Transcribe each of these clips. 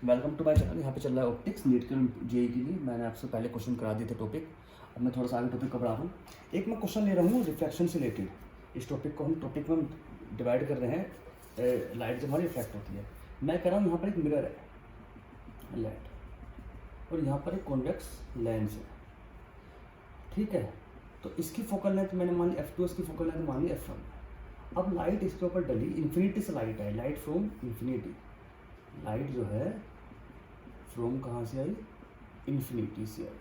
Welcome to my channel. यहाँ पे चल रहा है ऑप्टिक्स नीट के जेई के लिए। मैंने आपसे पहले क्वेश्चन करा दिए थे टॉपिक। अब मैं थोड़ा सा आगे टॉपिक को बढ़ा रहा हूँ। एक मैं क्वेश्चन ले रहा हूँ रिफ्लेक्शन से रिलेटेड। इस टॉपिक में हम डिवाइड कर रहे हैं लाइट जब हमारी रिफ्लेक्ट होती है। मैं कह रहा हूँ यहाँ पर एक मिरर है लाइट और यहाँ पर एक कॉन्वेक्स लेंस है, ठीक है। तो इसकी फोकल लेंथ मैंने मान ली f2, इसकी फोकल लेंथ मान ली f1। अब लाइट इसके ऊपर डली, इन्फिनिटी से लाइट है, लाइट फ्रॉम इन्फिनिटी। लाइट जो है फ्रॉम कहाँ से आई? इन्फिनिटी से आई।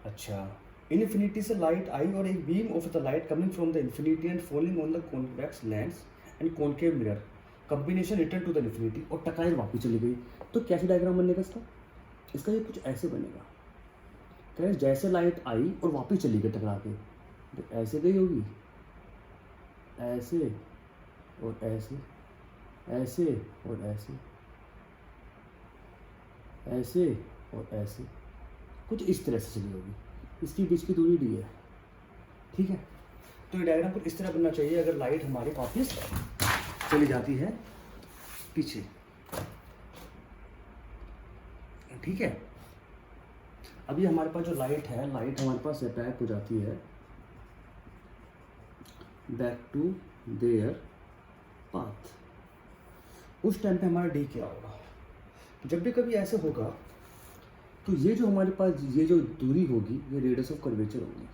अच्छा, इन्फिनिटी से लाइट आई और एक beam of the light coming from the infinity and falling on the convex lens and concave mirror combination return to the infinity और टकराई वापस चली गई। तो कैसे डायग्राम बनेगा इसका ये कुछ ऐसे बनेगा। कह जैसे लाइट आई और वापस चली गई टकरा के, तो ऐसे गई होगी, ऐसे और ऐसे, ऐसे और ऐसे, ऐसे और ऐसे, कुछ इस तरह से चली होगी। इसकी बीच की दूरी डी है, ठीक है। तो ये डायग्राम कुछ इस तरह बनना चाहिए अगर लाइट हमारे वापस चली जाती है पीछे, ठीक है। अभी हमारे पास जो लाइट है, लाइट हमारे पास अटैक हो जाती है बैक टू देयर पाथ। उस टाइम पे हमारा डी क्या होगा? जब भी कभी ऐसे होगा तो ये जो हमारे पास ये जो दूरी होगी ये रेडियस ऑफ कर्वेचर होगी,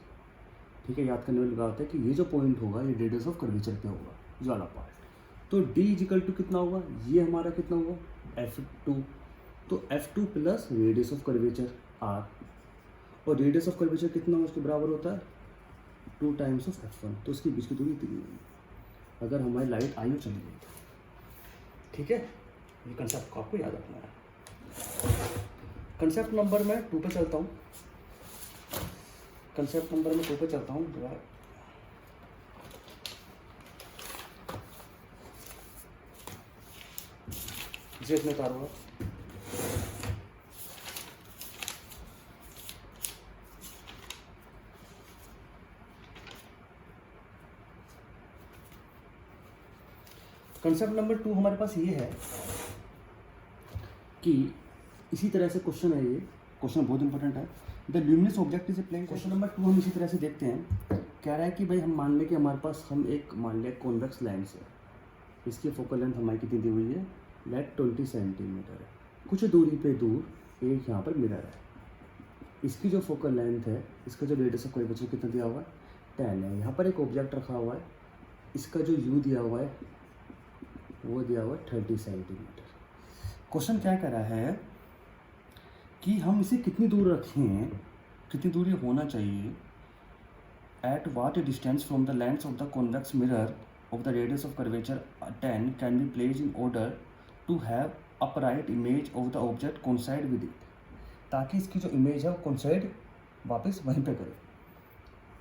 ठीक है। याद करने वाली बात है कि ये जो पॉइंट होगा ये रेडियस ऑफ कर्वेचर पे होगा, जो वाला पार्ट। तो d इजिकल टू कितना होगा? ये हमारा कितना होगा? f2। तो f2 plus radius of curvature r, और रेडियस ऑफ कर्वेचर कितना उसके बराबर होता है? 2 टाइम्स ऑफ f1। तो उसकी बीच की दूरी इतनी होगी अगर हमारी लाइट आई और चली गई, ठीक है। ये कंसेप्ट को आपको याद रखना है। कंसेप्ट नंबर मैं 2 पे चलता हूँ। कंसेप्ट नंबर में 2 पे चलता हूँ। इसे इतने उतारूंगा। कंसेप्ट नंबर 2 हमारे पास ये है कि इसी तरह से क्वेश्चन है, ये क्वेश्चन बहुत इंपॉर्टेंट है। The luminous object is a plane. Question number 2 हम इसी तरह से देखते हैं। कह रहा है कि भाई हम मान लें कि हमारे पास मान लें कॉन्वेक्स लेंस है। इसकी फोकल लेंथ हमारी कितनी दी हुई है? लेट 20 सेंटीमीटर है। कुछ दूरी पे दूर एक यहाँ पर मिरर है। इसकी जो फोकल लेंथ है, इसका जो रेडियस ऑफ कर्वेचर कितना दिया हुआ है? 10 है। यहाँ पर एक ऑब्जेक्ट रखा हुआ है, इसका जो यू दिया हुआ है वो दिया हुआ है 30 सेंटीमीटर। क्वेश्चन क्या कह रहा है कि हम इसे कितनी दूर रखें, कितनी दूरी होना चाहिए, at what distance from the lens of the convex mirror of the radius of curvature 10 can be placed in order to have upright image of the object coincide with it, ताकि इसकी जो इमेज है वो coincide वापस वहीं पे करे।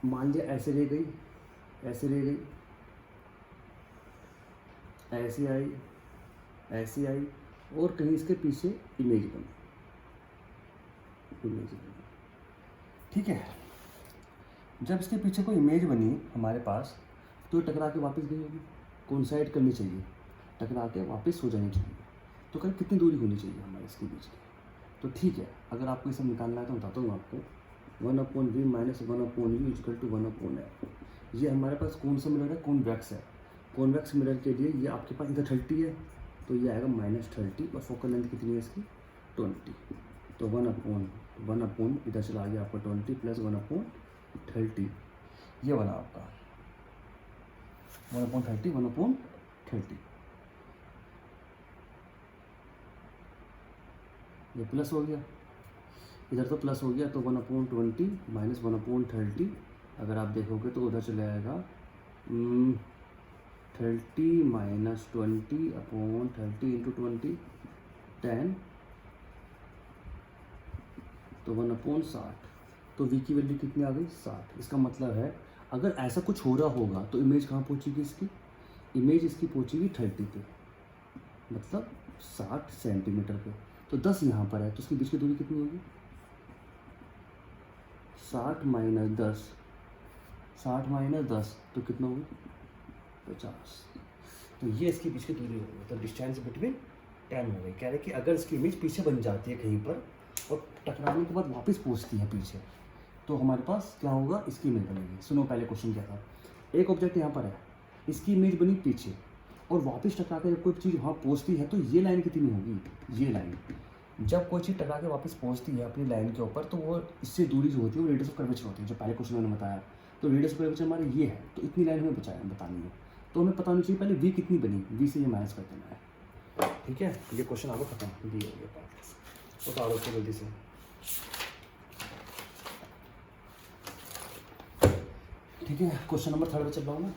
मान लिया ऐसे रह गई, ऐसे रह गई, ऐसे आई, ऐसे आई, और कहीं इसके पीछे इमेज बनी, ठीक है। जब इसके पीछे कोई इमेज बनी हमारे पास तो टकरा के वापस गई होगी, कोइंसाइड करनी चाहिए, टकरा के वापस हो जानी चाहिए। तो कल कितनी दूरी होनी चाहिए हमारे इसके बीच की? तो ठीक है, अगर आपको ये सब निकालना है तो बताता हूँ आपको। 1/v minus 1/u equal to 1/f। ये हमारे पास कौन सा मिरर है? कॉन्वेक्स है। कॉन्वेक्स मिरर के लिए ये आपके पास इधर 30 है तो ये आएगा -30, और फोकल लेंथ कितनी है इसकी? 20। तो 1/1 इधर चला गया आपका 20 प्लस 1/30, ये बना आपका 1/30। ये प्लस हो गया, इधर तो प्लस हो गया, तो 1/20 माइनस 1/30। अगर आप देखोगे तो उधर चले आएगा 30 माइनस 20/30 इंटू 20 10, तो 1/60। तो v की वैल्यू कितनी आ गई? 60। इसका मतलब है अगर ऐसा कुछ हो रहा होगा तो इमेज कहाँ पहुँचेगी इसकी? इमेज इसकी पहुँचेगी 30 पे, मतलब 60 सेंटीमीटर पे। तो 10 यहाँ पर है तो उसके बीच की दूरी कितनी होगी? 60 माइनस 10, 60 माइनस 10 तो कितना होगी? 50। तो ये इसके बीच की दूरी होगी, तो डिस्टेंस बिटवीन 10 हो गई। कह रहे कि अगर इसकी इमेज पीछे बन जाती है कहीं पर और टकराने के बाद वापस पहुँचती है पीछे, तो हमारे पास क्या होगा, इसकी इमेज बनेगी। सुनो पहले क्वेश्चन क्या था। एक ऑब्जेक्ट यहाँ पर है, इसकी इमेज बनी पीछे और वापस टकरा के जब कोई चीज़ वहाँ पहुँचती है तो ये लाइन कितनी होगी, ये लाइन। जब कोई चीज़ टकरा के वापस पहुँचती है अपनी लाइन के ऊपर तो वो इससे दूरी जो होती है वो रेडियस ऑफ कर्वेचर होती है, जो पहले क्वेश्चन मैंने बताया। तो रेडियस ऑफ कर्वेचर हमारे ये है, तो इतनी लाइन हमें बतानी है। तो हमें पता होनी चाहिए पहले वी कितनी बनी, वी से ये माइनस कर देना है। ठीक है, ये क्वेश्चन आपको खत्म, वी हो गया पार्ट। उतारो उसको जल्दी से। ठीक है, क्वेश्चन नंबर 3 पे चल रहा हूँ मैं।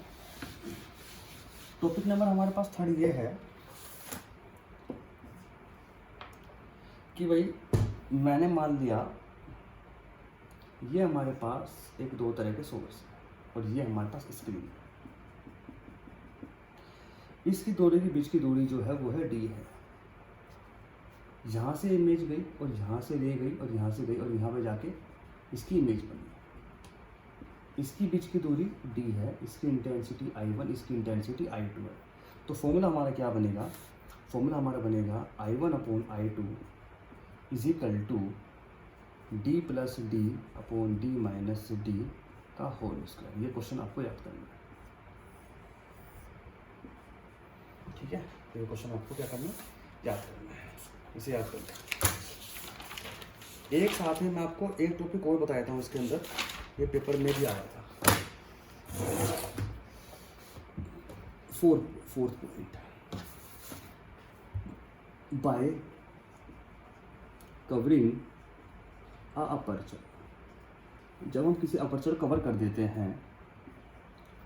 टॉपिक नंबर हमारे पास 3 ये है कि भाई मैंने मान लिया ये हमारे पास एक 2 तरह के सोर्स है और ये हमारे पास स्क्रीन है। इसकी दोनों के बीच की दूरी जो है वो है डी है। यहाँ से इमेज गई और यहाँ से ले गई और यहाँ से गई और यहाँ पे जाके इसकी इमेज बनी। इसकी बीच की दूरी d है, इसकी इंटेंसिटी I1, इसकी इंटेंसिटी I2 है। तो फॉर्मूला हमारा क्या बनेगा, फॉर्मूला हमारा बनेगा I1/I2 is equal to d plus d upon d minus d का होल स्क्वायर। ये क्वेश्चन आपको याद करना है। ठीक है, तो ये क्वेश्चन आपको क्या करना है, याद करना है। इसे याद कर लें। एक साथ में मैं आपको एक टॉपिक और बताया था इसके अंदर, ये पेपर में भी आया था। Fourth point, bye covering a aperture. जब हम किसी अपर्चर कवर कर देते हैं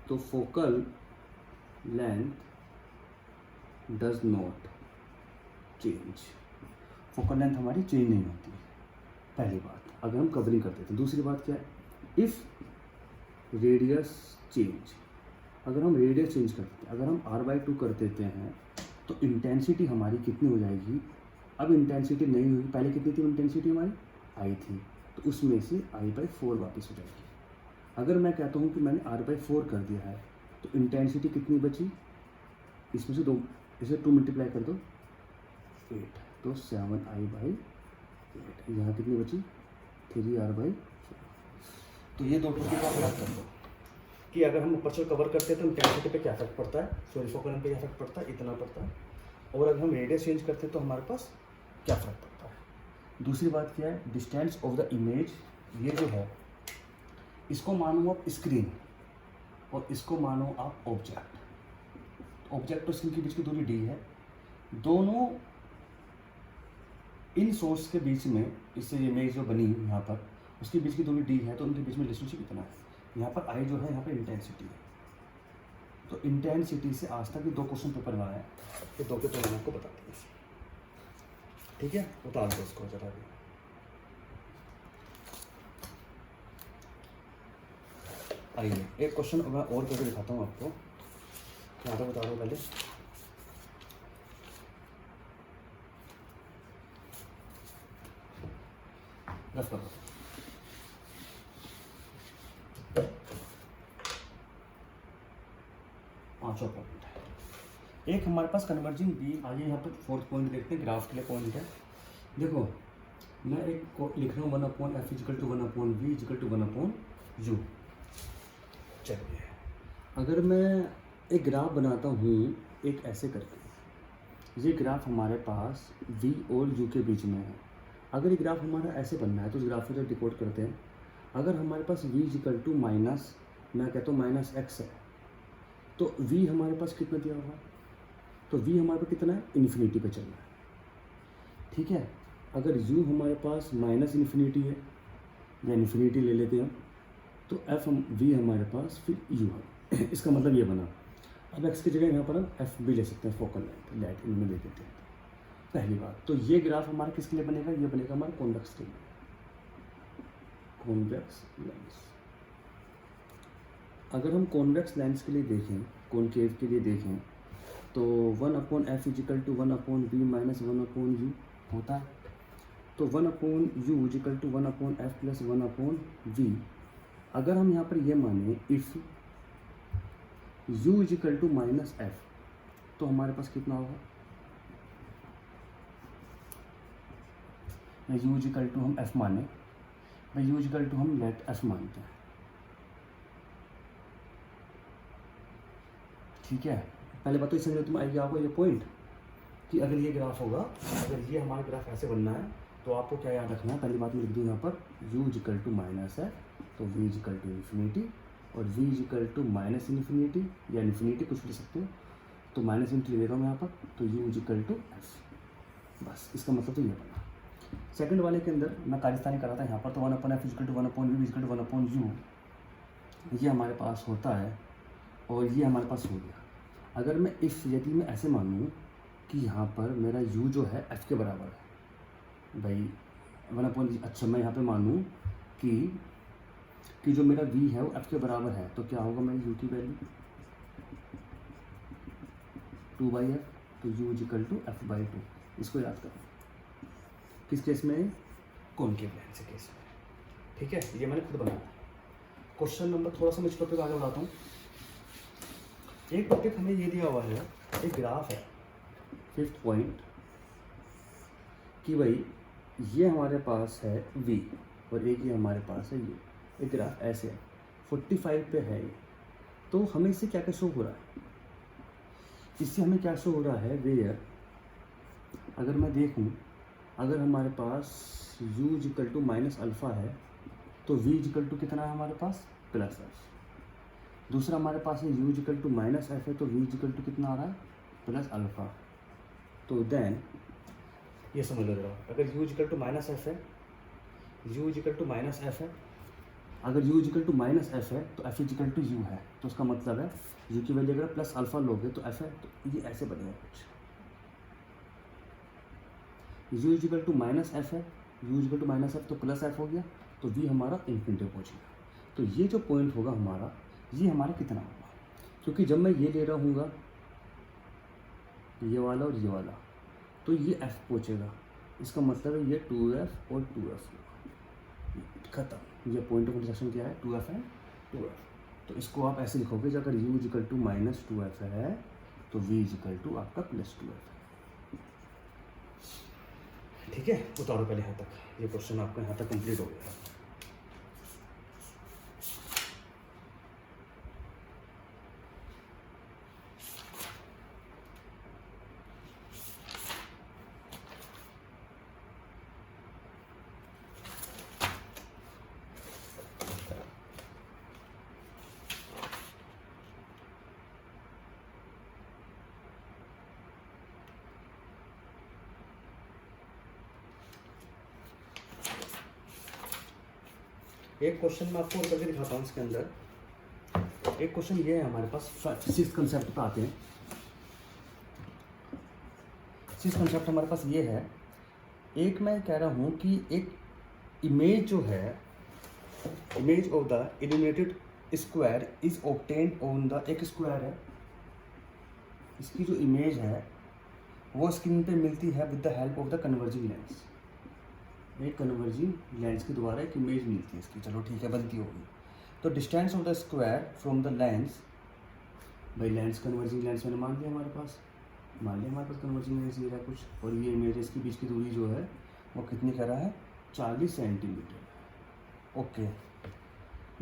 तो focal length does not change. Focal length हमारी चेंज नहीं होती, पहली बात, अगर हम कवरिंग कर देते हैं। दूसरी बात क्या है, इफ़ रेडियस चेंज, अगर हम रेडियस चेंज करते हैं, अगर हम r/2 कर देते हैं तो इंटेंसिटी हमारी कितनी हो जाएगी। अब इंटेंसिटी नहीं हुई, पहले कितनी थी इंटेंसिटी हमारी, I थी, तो उसमें से I/4 वापस हो जाएगी। अगर मैं कहता हूँ कि मैंने r/4 कर दिया है तो इंटेंसिटी कितनी बची, इसमें से 2, इसे 2 मल्टीप्लाई कर दो 8, तो 7I/8। यहाँ कितनी बची, 3r/4। तो ये 2 टॉपिक आप याद कर दो कि अगर हम अपर्चर कवर करते हैं तो इंटेंसिटी पे क्या फर्क पड़ता है, सॉरी फोकल लेंथ पे क्या फर्क पड़ता है, इतना पड़ता है। और अगर हम रेडियस चेंज करते हैं तो हमारे पास क्या फ़र्क पड़ता है। दूसरी बात क्या है, डिस्टेंस ऑफ द इमेज। ये जो है इसको मानो आप स्क्रीन और इसको मानो आप ऑब्जेक्ट। ऑब्जेक्ट और स्क्रीन के बीच की दूरी डी है। दोनों इन सोर्स के बीच में, इससे इमेज जो बनी यहाँ पर उसके बीच की दूरी डी है, तो उनके बीच में रिलेशनशिप इतना है। यहाँ पर आई जो है, यहाँ पर इंटेंसिटी है। तो इंटेंसिटी से आज तक ये 2 क्वेश्चन पेपर में आए हैं, ये 2 के 2 मैंने आपको बता दिए। ठीक है, उतार दो इसको जरा भी। आइए एक क्वेश्चन मैं और करके दिखाता हूँ आपको। यहाँ तो बता दो पहले। रफ करो। पाँचों पॉइंट है। एक हमारे पास कन्वर्जिंग बीम। आइए यहाँ पर 4th पॉइंट देखते हैं, ग्राफ के लिए पॉइंट है। देखो मैं एक को लिख रहा हूँ 1/f = 1/v = 1/u। चलिए अगर मैं एक ग्राफ बनाता हूँ एक ऐसे करके, ये ग्राफ हमारे पास v और u के बीच में है। अगर ये ग्राफ हमारा ऐसे बनना है तो इस ग्राफ को जब डिकोड करते हैं, अगर हमारे पास v = माइनस, मैं कहता हूँ -x है, तो v हमारे पास कितना दिया होगा, तो v हमारे पास कितना है, इन्फिनिटी पे चल रहा है। ठीक है, अगर u हमारे पास -इन्फिनिटी है या इन्फिनिटी ले लेते हैं तो v हमारे पास फिर u है। इसका मतलब ये बना। अब x की जगह यहाँ पर हम f भी ले सकते हैं, फोकल लेंथ इनमें ले देते हैं। पहली बात तो ये ग्राफ हमारा किसके लिए बनेगा, ये बनेगा हमारा कॉन्वेक्स के लिए, कॉन्वेक्स लेंस। अगर हम कॉन्वेक्स लेंस के लिए देखें, कॉनकेव के लिए देखें, तो 1/f = 1/v - 1/u होता है। तो 1/u = 1/f + 1/v। अगर हम यहाँ पर ये माने इफ़ u = -f, तो हमारे पास कितना होगा, या यू इजिकल टू हम एफ माने, भाई यू इजिकल टू हम लेट एफ मानते हैं, ठीक है। पहले बात तो इस समझ में तुम आई गया आपको ये पॉइंट कि अगर ये ग्राफ होगा, अगर ये हमारा ग्राफ ऐसे बनना है तो आपको क्या याद रखना है, पहली बात मैं लिख दूँ यहाँ पर u इजिकल टू माइनस है तो v इजिकल टू इन्फिनिटी, और v is equal to minus infinity या इन्फिनिटी कुछ भी ले सकते हो, तो माइनस इन्फिनिटी ले रहा हूँ यहाँ पर, तो u इजिकल टू एफ, बस इसका मतलब तो ये बना। सेकंड वाले के अंदर मैं कार्यस्थानी करा था यहाँ पर, तो 1/f is equal to 1/v is equal to 1/u ये हमारे पास होता है और ये हमारे पास हो गया। अगर मैं यदि मैं ऐसे मानूँ कि यहाँ पर मेरा u जो है f के बराबर है, भाई 1/, अच्छा मैं यहाँ पे मानूँ कि जो मेरा v है वो f के बराबर है, तो क्या होगा मेरी u की वैल्यू 2/f, तो u इजिकल टू f/2। इसको याद करो किस केस में, कॉनकेव लेंस के केस में, ठीक है। ये मैंने खुद बनाया। क्वेश्चन नंबर, थोड़ा सा मैं इस टॉपिक आगे बढ़ाता हूँ। एक टॉपिक हमें ये दिया हुआ है, एक ग्राफ है 5th पॉइंट कि भाई ये हमारे पास है v और एक ये हमारे पास है ये, एक ग्राफ ऐसे है 45 पे है ये, तो हमें इससे क्या क्या शो हो रहा है, इससे हमें क्या शो हो रहा है वेयर, अगर मैं देखूं, अगर हमारे पास u is equal to minus alpha है तो v इजिकल टू कितना है हमारे पास प्लस एफ, दूसरा हमारे पास है u is equal to minus f है तो v इजिकल टू कितना आ रहा है प्लस अल्फ़ा, तो देन ये समझ लो जरा, अगर u is equal to minus f है, u is equal to minus f है, अगर u is equal to minus f है तो f इजिकल टू u है, तो उसका मतलब है u की वैल्यू अगर प्लस अल्फ़ा लोगे तो f है, तो ये ऐसे बनेगा कुछ, u is equal to minus f है, u is equal to minus f तो प्लस एफ हो गया, तो v हमारा इन्फिनिटी पहुँच गया। तो ये जो पॉइंट होगा हमारा, ये हमारा कितना होगा, क्योंकि जब मैं ये ले रहा हूँगा ये वाला और ये वाला, तो ये f पहुँचेगा, इसका मतलब है ये 2f और 2f खत्म। ये पॉइंट ऑफ इंटरसेक्शन क्या है 2f है 2f, तो इसको आप ऐसे लिखोगे जब अगर u is equal to minus 2f है तो v इजिकल टू आपका प्लस 2f है, ठीक है। उतारो पहले यहाँ तक, ये क्वेश्चन आपका यहाँ तक कंप्लीट हो गया। एक क्वेश्चन मैं आपको करके दिखाता हूँ इसके अंदर। एक क्वेश्चन ये है हमारे पास, 6th कंसेप्ट पे आते हैं। 6th कंसेप्ट हमारे पास ये है, एक मैं कह रहा हूँ कि एक इमेज जो है, image of the illuminated square is obtained on the, एक स्क्वायर है, इसकी जो इमेज है वो स्क्रीन पे मिलती है with the help of the converging lens, एक कन्वर्जिंग लेंस के द्वारा एक इमेज मिलती है इसकी, चलो ठीक है बनती होगी। तो distance of the square from the lens, भाई लेंस कन्वर्जिंग लेंस मैंने मान लिया हमारे पास, मान लिया हमारे पास कन्वर्जिंग लेंस ये रहा कुछ, और ये इमेज इसके बीच की दूरी जो है वो कितनी कह रहा है 40 centimetre, okay.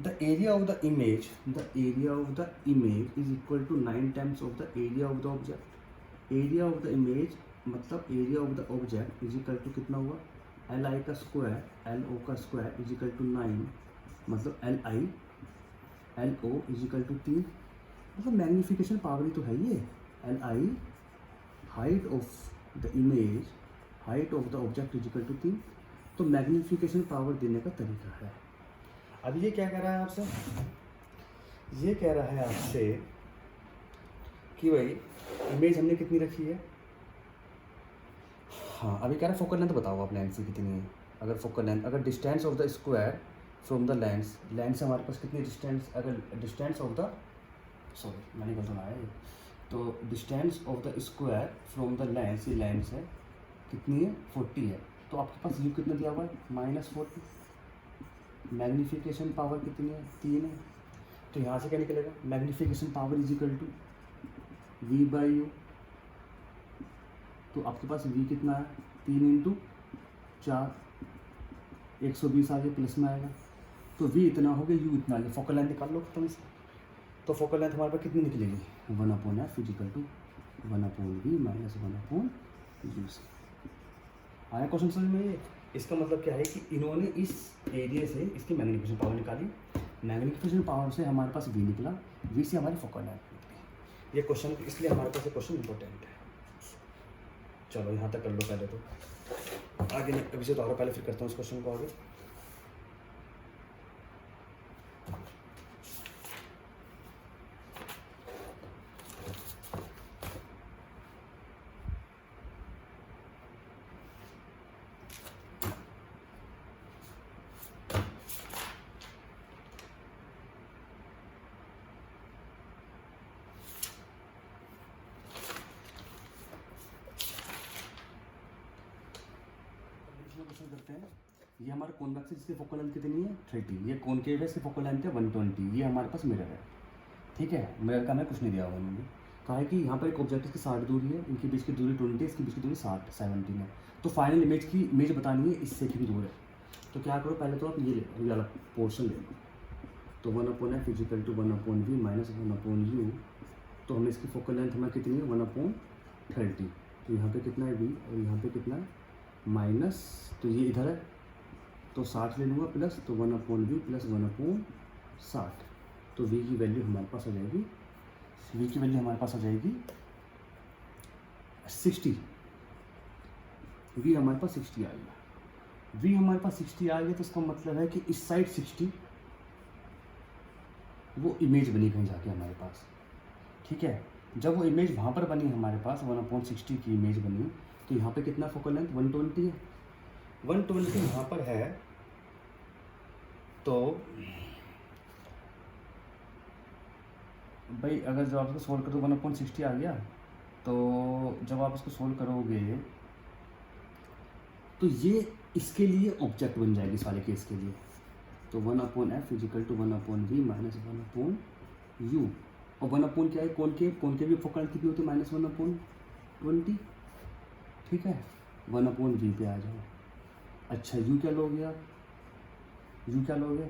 The area of the image, the area of the image is equal to 9 times of the area of the object, area of the image मतलब area of the object is equal to कितना हुआ L I का square, L O का square is equal to 9, मतलब l i l o is equal to 3, मतलब magnification power ही तो है ये, l i height of the image, height of the object is equal to 3, तो magnification power देने का तरीका है। अब ये क्या कह रहा है आपसे, ये कह रहा है आपसे कि भाई इमेज हमने कितनी रखी है, हाँ अभी कह रहा है फोकल लेंथ बताओ आप लेंस की कितनी है, अगर फोकल लेंथ, अगर distance of the square from the lens, lens हमारे पास कितनी डिस्टेंस, अगर डिस्टेंस ऑफ द, सॉरी मैंने गलत बनाया है, तो distance of the square from the lens, ये लेंस है कितनी है 40 है, तो आपके पास यू कितना दिया हुआ है -40, मैग्नीफिकेशन पावर कितनी है 3 है, तो यहाँ से क्या निकलेगा magnification power is equal to v/u, तो आपके पास v कितना है 3 × 4, 120 आगे प्लस में आएगा, तो v इतना हो गया, u इतना आ गया। फोकल लेंथ निकाल लो खत्म से। तो फोकल लेंथ हमारे पास कितनी निकलेगी, 1/f is equal to 1/v minus 1/u से। आया क्वेश्चन समझ में? इसका मतलब क्या है कि इन्होंने इस एरिया से इसकी मैग्नीफिकेशन पावर निकाली, मैग्नीफिकेशन पावर से हमारे पास v निकला, v से हमारी फोकल लेंथ निकली। ये क्वेश्चन इसलिए हमारे पास ये क्वेश्चन इंपॉर्टेंट है। चलो यहाँ तक कर लो पहले, तो आगे मैं अभी से दोबारा पहले फिर करता हूँ इस क्वेश्चन को आगे। क्वेश्चन करते हैं। ये हमारा कॉन्वेक्स है जिसकी फोकल लेंथ कितनी है 30, ये कॉनकेव है इसकी फोकल लेंथ है 120, ये हमारे पास मिरर है। ठीक है, मिरर का हमें कुछ नहीं दिया हुआ उन्होंने, कहा है कि यहाँ पर एक ऑब्जेक्ट की 60 दूरी है, इनके बीच की दूरी 20 है, इसके बीच की दूरी 70 है। तो फाइनल इमेज बतानी है इससे कितनी दूर है। तो क्या करो, पहले तो आप ये ले, ये वाला पोर्शन ले लो। तो 1/f is equal to 1/v minus 1/u। तो हमें इसकी फोकल लेंथ हमें कितनी है 1/30। तो यहाँ पे कितना है v और यहाँ पे कितना है माइनस, तो ये इधर है तो 60 ले लूँगा प्लस, तो 1/v प्लस 1/60। तो v की वैल्यू हमारे पास आ जाएगी, v की वैल्यू हमारे पास आ जाएगी 60। v हमारे पास 60 आ गया, v हमारे पास 60 आ गया। तो इसका मतलब है कि इस साइड 60 वो इमेज बनी कहीं जाके हमारे पास। ठीक है, जब वो इमेज वहाँ पर बनी हमारे पास 1/60 की इमेज बनी, तो यहाँ पे कितना फोकल लेंथ 120 है, 120 यहाँ पर है। तो भाई अगर जब आप इसको सोल्व करो 1/60 आ गया, तो जब आप इसको सोल्व करोगे तो ये इसके लिए ऑब्जेक्ट बन जाएगी इस वाले केस के लिए। तो 1/f is equal to 1/v minus 1/u। और 1/, क्या है कॉनकेव भी फोकल लेंथ कितनी होती है माइनस 1/20। ठीक है, 1/v पे आ जाओ। अच्छा u क्या लोगे आप, u क्या लोगे,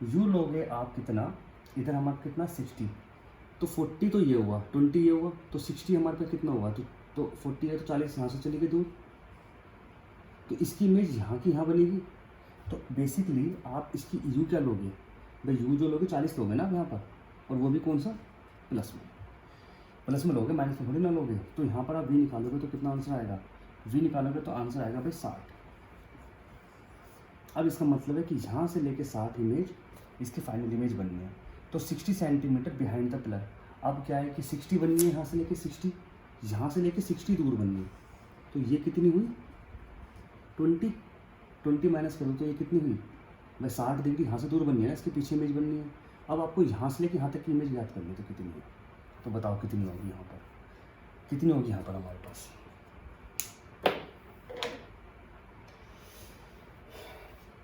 u लोगे आप कितना, इधर हमारा कितना 60, तो 40 तो ये हुआ, 20 ये हुआ, तो 60 हमारे पास कितना हुआ, तो 40 है तो 40 यहाँ से चली गई दूर, तो इसकी इमेज यहाँ की यहाँ बनेगी। तो बेसिकली आप इसकी u क्या लोगे भाई, u जो लोगे 40 लोगे ना आप यहाँ पर, और वो भी कौन सा प्लस में लोगे, माइनस में थोड़ी ना लोगे। तो यहाँ पर आप v निकालोगे तो कितना आंसर आएगा, v निकालोगे तो आंसर आएगा भाई 60। अब इसका मतलब है कि यहाँ से लेके 60 इमेज इसकी फाइनल इमेज बननी है। तो 60 सेंटीमीटर बिहाइंड द पिलर। अब क्या है कि 60 बननी है यहाँ से लेके 60, यहाँ से लेके 60 दूर बननी है। तो ये कितनी हुई 20 माइनस करो तो ये कितनी हुई भाई 60 डिग्री यहाँ से दूर बननी है ना, इसके पीछे इमेज बननी है। अब आपको यहाँ से लेके यहाँ तक की इमेज याद करनी है, तो कितनी है, तो बताओ कितनी होगी यहाँ पर, कितनी होगी यहाँ पर हमारे पास।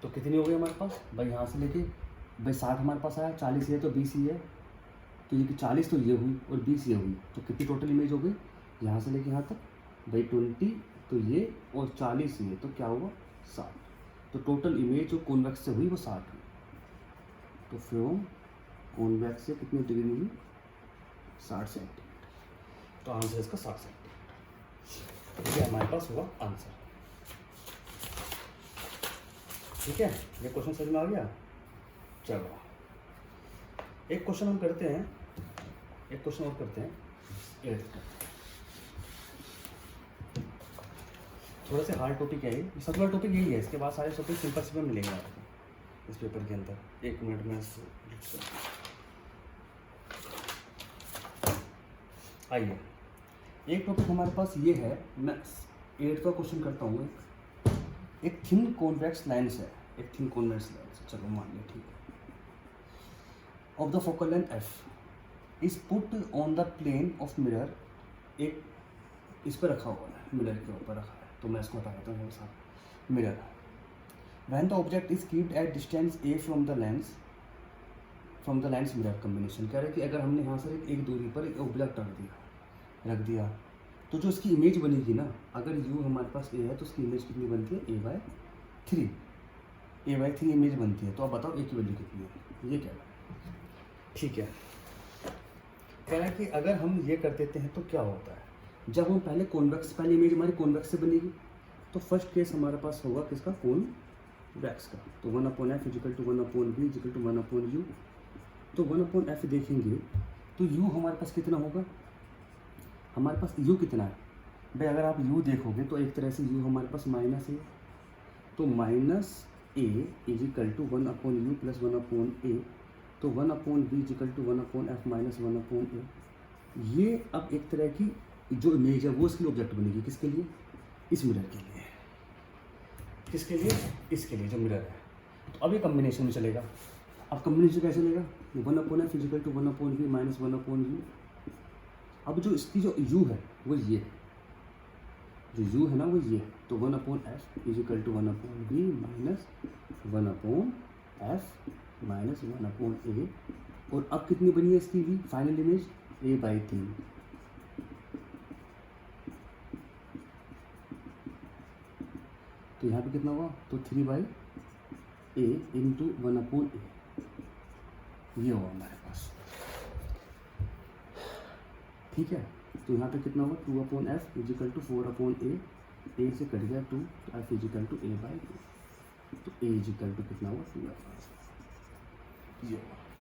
तो कितनी हो गई हमारे पास भाई, यहाँ से लेके भाई 60 हमारे पास आया, 40 ये तो 20 ये है, तो ये 40 तो ये हुई और 20 ये हुई, तो कितनी टोटल इमेज हो गई यहाँ से लेके यहाँ तक भाई 20, तो ये और 40 ये, तो क्या हुआ 60। तो टोटल इमेज जो कॉन्वेक्स से हुई वो 60 हुई। तो फ्रॉम कॉन्वेक्स से कितनी डिग्री हुई 60 सेंटीमीटर। तो आंसर इसका 60 सेंटीमीटर, ये हमारे पास हुआ आंसर। ठीक है, ये क्वेश्चन समझ में आ गया। चलो एक क्वेश्चन हम करते हैं, एक क्वेश्चन और करते हैं 8th का। थोड़ा सा हार्ड टॉपिक है ये, सबसे बड़ा टॉपिक यही है, इसके बाद सारे टॉपिक सिंपल से मिलेंगे आपको इस पेपर के अंदर। 1 मिनट में आइए, एक टॉपिक हमारे पास ये है, मैं 8th का क्वेश्चन करता हूँ। एक थिन कॉन्वेक्स लेंस है, एक थिन कॉन्वेक्स लेंस, चलो मान लिया ठीक है। Of the focal length f is put on the plane of mirror, एक इस पर रखा हुआ है, मिरर के ऊपर रखा है, तो मैं इसको हटा देता हूँ साथ mirror. When the object is keeped at distance a from the lens mirror combination. कह रहे हैं कि अगर हमने यहाँ से एक दूरी पर एक ऑब्जेक्ट रख दिया तो जो इसकी इमेज बनेगी ना, अगर u हमारे पास a है तो उसकी इमेज कितनी बनती है a/3। a/3 इमेज बनती है। तो आप बताओ a की वैल्यू कितनी है, ये क्या है? ठीक है, कह रहा है कि अगर हम ये कर देते हैं तो क्या होता है, जब हम पहले इमेज हमारी कॉन्वेक्स से बनेगी, तो फर्स्ट केस हमारे पास होगा किसका, कॉन्वेक्स का। तो 1/f is equal to 1/v is equal to 1/u। तो 1/f देखेंगे तो u हमारे पास कितना होगा, हमारे पास u कितना है भाई, अगर आप u देखोगे तो एक तरह से u हमारे पास माइनस है, तो -a is equal to 1/u plus 1/a। तो 1/v is equal to 1/f minus 1/a। ये अब एक तरह की जो इमेज है वो इसके लिए ऑब्जेक्ट बनेगी, किसके लिए, इस मिरर के लिए, किसके लिए, इसके लिए जो मिरर है। तो अब ये कम्बिनेशन में चलेगा। अब कम्बिनेशन कैसे चलेगा, 1/f is equal to 1/v minus 1/u। अब जो इसकी जो u है वो ये, जो u है ना वो ये, तो 1/f is equal to 1/v minus 1/f minus 1/a। और अब कितनी बनी है इसकी भी फाइनल इमेज, a/3। तो यहाँ पे कितना हुआ, तो 3/a इंटू 1/a, ये हुआ हमारे पास। ठीक है, तो यहाँ पे कितना हुआ, 2/f is equal to 4/a, a से कट गया 2, तो f इजिकल टू a/2। तो a इजिकल टू कितना हुआ, 2f, ये हुआ।